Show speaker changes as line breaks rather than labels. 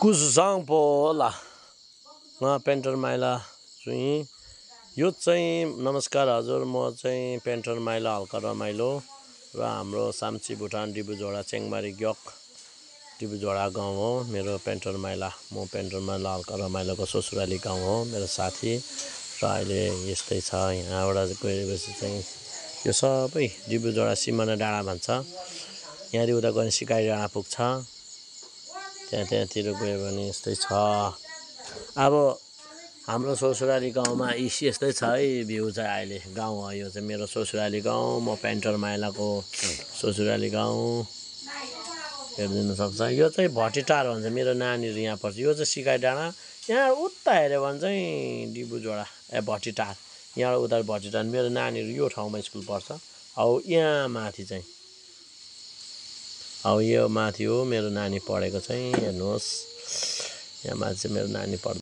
कुसुसाङपोला painter माइला चाहिँ यो चाहिँ नमस्कार हजुर, म चाहिँ पेन्टर माइला हल्का रमाइलो र हाम्रो साम्ची भुटान डिबुझोडा चेङमारी ग्योक डिबुझोडा गाउँ हो मेरो पेन्टर माइला। म पेन्टर माइला हल्का रमाइलोको ससुराली गाउँ हो मेरो साथी। र अहिले यस्तै छ, यहाँबाट गएपछि चाहिँ यो सबै डिबुझोडा सिमाना डाँडा भन्छ। यहाँदेखि उता गयो भने सिकाइ डाँडा पुग्छ। त्यहाँतिर गयो भने यस्तै छ। अब हाम्रो ससुराली गाउँमा यस्तै छ है भ्यू चाहिँ अहिले। गाउँ हो यो चाहिँ मेरो ससुराली गाउँ, म पेन्टर माइलाको ससुराली गाउँ हेरिदिनु सक्छ। यो चाहिँ भटिटार भन्छ, मेरो नानीहरू यहाँ पर्छ। यो चाहिँ सिकाइ डाँडा, यहाँ उता हेऱ्यो भने चाहिँ डिबुझोडा भटिटार, यहाँबाट उता भटिटार। मेरो नानीहरू यो ठाउँमा स्कुल पढ्छ। अब यहाँ माथि चाहिँ अब यो माथि हो मेरो नानी पढेको चाहिँ, हेर्नुहोस् यहाँ माथि चाहिँ मेरो नानी पढ्छ।